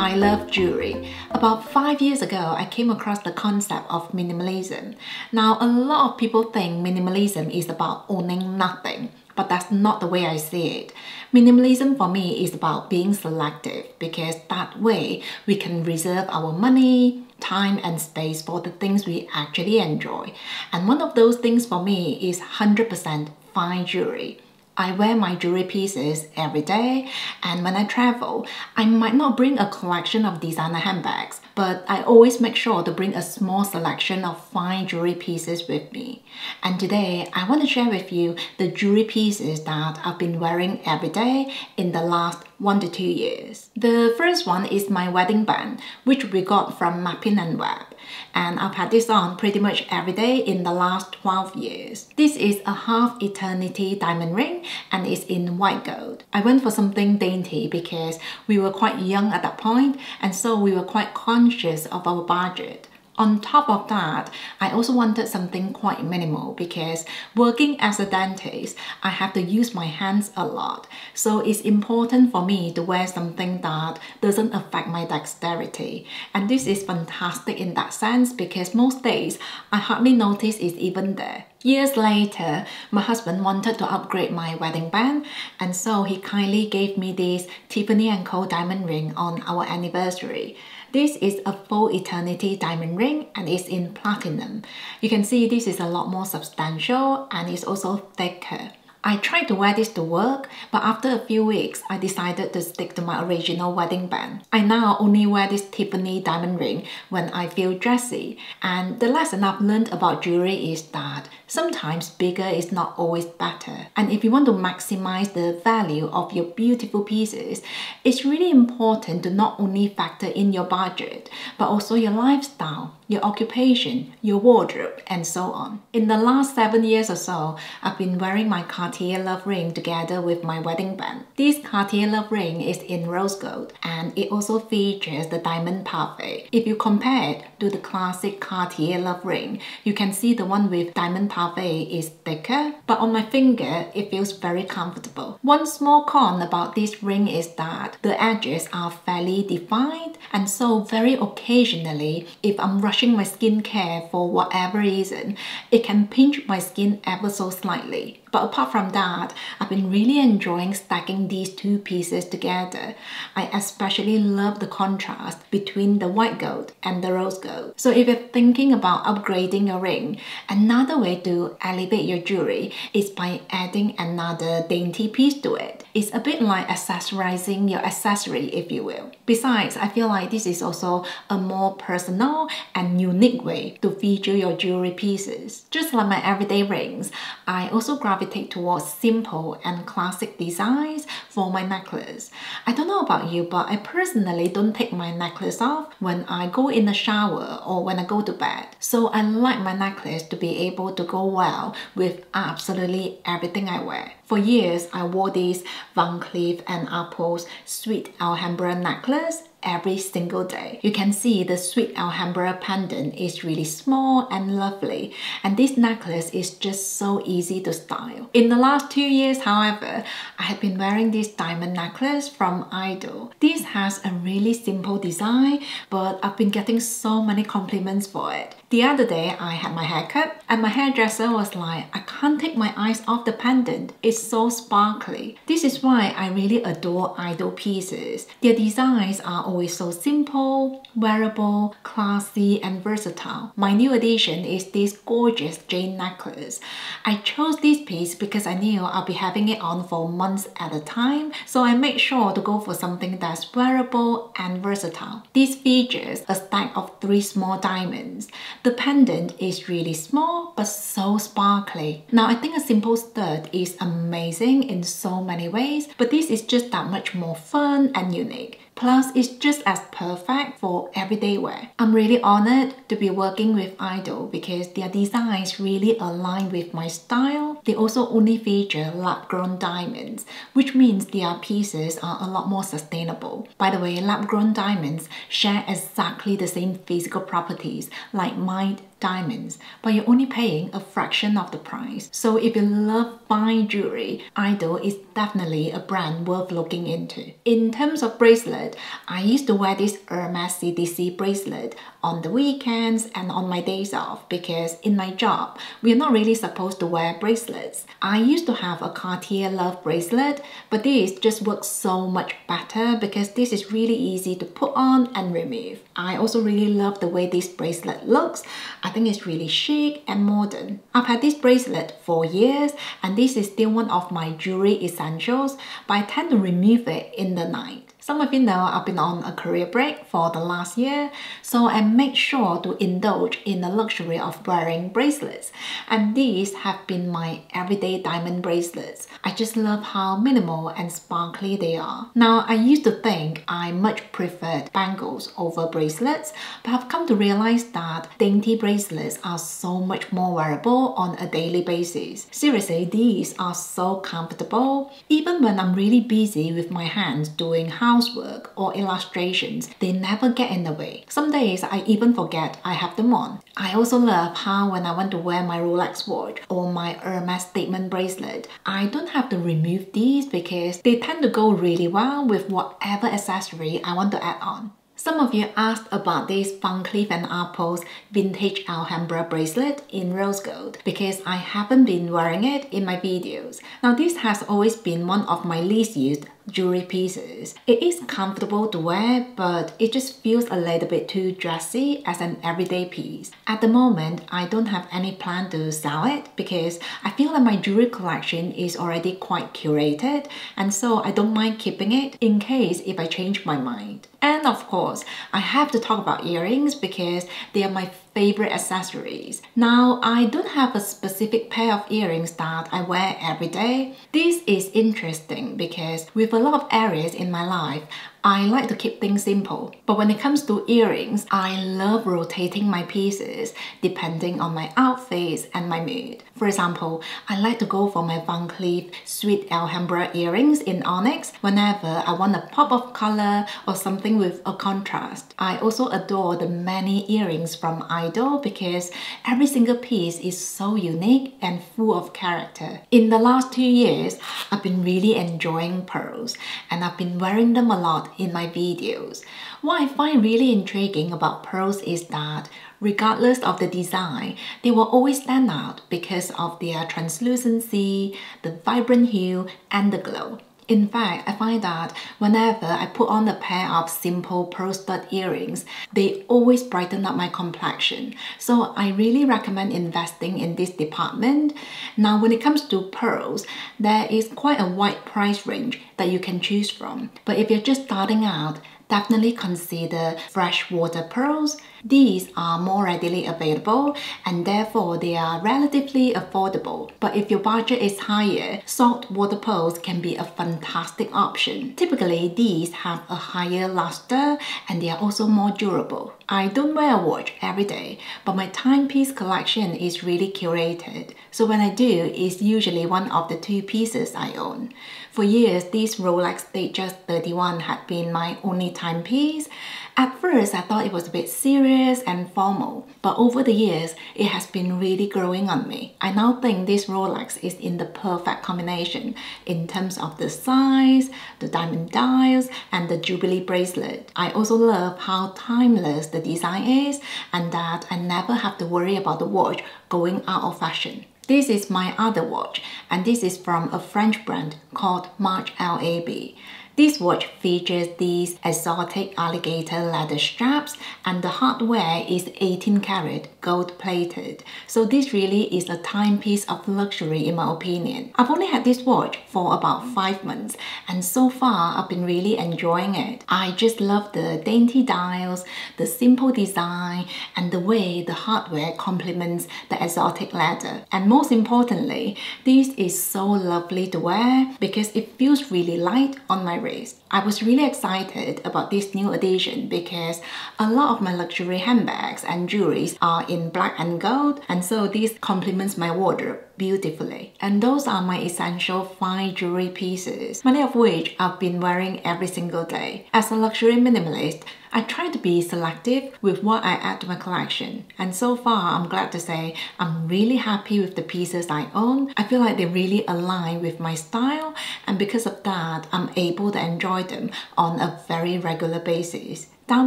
I love jewelry. About 5 years ago, I came across the concept of minimalism. Now, a lot of people think minimalism is about owning nothing, but that's not the way I see it. Minimalism for me is about being selective, because that way we can reserve our money, time and space for the things we actually enjoy. And one of those things for me is 100% fine jewelry. I wear my jewelry pieces every day, and when I travel, I might not bring a collection of designer handbags, but I always make sure to bring a small selection of fine jewelry pieces with me. And today, I want to share with you the jewelry pieces that I've been wearing every day in the last 1 to 2 years. The first one is my wedding band, which we got from Mappin and Webb. And I've had this on pretty much every day in the last 12 years. This is a half eternity diamond ring and it's in white gold. I went for something dainty because we were quite young at that point, and so we were quite conscious of our budget. On top of that, I also wanted something quite minimal because working as a dentist, I have to use my hands a lot. So it's important for me to wear something that doesn't affect my dexterity. And this is fantastic in that sense because most days, I hardly notice it's even there. Years later, my husband wanted to upgrade my wedding band, and so he kindly gave me this Tiffany and Co diamond ring on our anniversary. This is a full eternity diamond ring and it's in platinum. You can see this is a lot more substantial and it's also thicker. I tried to wear this to work, but after a few weeks, I decided to stick to my original wedding band. I now only wear this Tiffany diamond ring when I feel dressy. And the lesson I've learned about jewelry is that sometimes bigger is not always better. And if you want to maximize the value of your beautiful pieces, it's really important to not only factor in your budget, but also your lifestyle, your occupation, your wardrobe, and so on. In the last 7 years or so, I've been wearing my Cartier love ring together with my wedding band. This Cartier love ring is in rose gold and it also features the diamond pavé. If you compare it to the classic Cartier love ring, you can see the one with diamond pavé is thicker, but on my finger it feels very comfortable. One small con about this ring is that the edges are fairly defined, and so very occasionally, if I'm rushing my skincare for whatever reason, it can pinch my skin ever so slightly. But apart from that, I've been really enjoying stacking these two pieces together. I especially love the contrast between the white gold and the rose gold. So if you're thinking about upgrading your ring, another way to elevate your jewelry is by adding another dainty piece to it. It's a bit like accessorizing your accessory, if you will. Besides, I feel like this is also a more personal and unique way to feature your jewelry pieces. Just like my everyday rings, I also gravitate towards simple and classic designs for my necklace. I don't know about you, but I personally don't take my necklace off when I go in the shower or when I go to bed. So I like my necklace to be able to go well with absolutely everything I wear. For years, I wore this Van Cleef and Apple's Sweet Alhambra necklace every single day. You can see the Sweet Alhambra pendant is really small and lovely, and this necklace is just so easy to style. In the last 2 years, however, I have been wearing this diamond necklace from Idol. This has a really simple design, but I've been getting so many compliments for it. The other day, I had my hair cut, and my hairdresser was like, I can't take my eyes off the pendant. It's so sparkly. This is why I really adore Idol pieces. Their designs are always so simple, wearable, classy, and versatile. My new addition is this gorgeous jade necklace. I chose this piece because I knew I'll be having it on for months at a time, so I made sure to go for something that's wearable and versatile. This features a stack of 3 small diamonds. The pendant is really small but so sparkly. Now I think a simple stud is amazing in so many ways, but this is just that much more fun and unique. Plus, it's just as perfect for everyday wear. I'm really honored to be working with Idol because their designs really align with my style. They also only feature lab-grown diamonds, which means their pieces are a lot more sustainable. By the way, lab-grown diamonds share exactly the same physical properties like mined diamonds, but you're only paying a fraction of the price. So if you love fine jewelry, Idol is definitely a brand worth looking into. In terms of bracelet, I used to wear this Hermes CDC bracelet on the weekends and on my days off because in my job, we're not really supposed to wear bracelets. I used to have a Cartier Love bracelet, but this just works so much better because this is really easy to put on and remove. I also really love the way this bracelet looks. I think it's really chic and modern. I've had this bracelet for years and this is still one of my jewelry essentials, but I tend to remove it in the night. Some of you know I've been on a career break for the last year, so I make sure to indulge in the luxury of wearing bracelets. And these have been my everyday diamond bracelets. I just love how minimal and sparkly they are. Now, I used to think I much preferred bangles over bracelets, but I've come to realize that dainty bracelets are so much more wearable on a daily basis. Seriously, these are so comfortable. Even when I'm really busy with my hands doing housework or illustrations, they never get in the way. Some days I even forget I have them on. I also love how when I want to wear my Rolex watch or my Hermes statement bracelet, I don't have to remove these because they tend to go really well with whatever accessory I want to add on. Some of you asked about this Van Cleef & Arpels vintage Alhambra bracelet in rose gold because I haven't been wearing it in my videos. Now this has always been one of my least used jewelry pieces. It is comfortable to wear, but it just feels a little bit too dressy as an everyday piece. At the moment, I don't have any plan to sell it because I feel like my jewelry collection is already quite curated, and so I don't mind keeping it in case if I change my mind. And of course, I have to talk about earrings because they are my favorite accessories. Now, I don't have a specific pair of earrings that I wear every day. This is interesting because with a lot of areas in my life, I like to keep things simple. But when it comes to earrings, I love rotating my pieces depending on my outfits and my mood. For example, I like to go for my Van Cleef Sweet Alhambra earrings in onyx whenever I want a pop of color or something with a contrast. I also adore the many earrings from Idol because every single piece is so unique and full of character. In the last 2 years, I've been really enjoying pearls and I've been wearing them a lot in my videos. What I find really intriguing about pearls is that regardless of the design, they will always stand out because of their translucency, the vibrant hue, and the glow. In fact, I find that whenever I put on a pair of simple pearl stud earrings, they always brighten up my complexion. So I really recommend investing in this department. Now, when it comes to pearls, there is quite a wide price range that you can choose from. But if you're just starting out, definitely consider freshwater pearls. These are more readily available and therefore they are relatively affordable. But if your budget is higher, saltwater pearls can be a fantastic option. Typically, these have a higher luster and they are also more durable. I don't wear a watch every day, but my timepiece collection is really curated. So when I do, it's usually one of the 2 pieces I own. For years, this Rolex Datejust 31 had been my only timepiece. At first, I thought it was a bit serious and formal, but over the years, it has been really growing on me. I now think this Rolex is in the perfect combination in terms of the size, the diamond dials, and the Jubilee bracelet. I also love how timeless the design is and that I never have to worry about the watch going out of fashion. This is my other watch, and this is from a French brand called March LAB. This watch features these exotic alligator leather straps and the hardware is 18 karat gold plated. So this really is a timepiece of luxury in my opinion. I've only had this watch for about 5 months and so far I've been really enjoying it. I just love the dainty dials, the simple design and the way the hardware complements the exotic leather. And most importantly, this is so lovely to wear because it feels really light on my series. I was really excited about this new addition because a lot of my luxury handbags and jewelries are in black and gold, and so this complements my wardrobe beautifully. And those are my essential fine jewelry pieces, many of which I've been wearing every single day. As a luxury minimalist, I try to be selective with what I add to my collection, and so far I'm glad to say I'm really happy with the pieces I own. I feel like they really align with my style, and because of that I'm able to enjoy them on a very regular basis. Down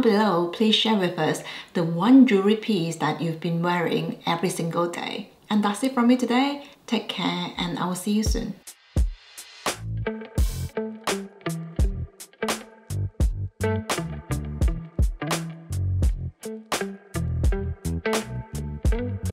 below, please share with us the one jewelry piece that you've been wearing every single day. And that's it from me today. Take care and I will see you soon.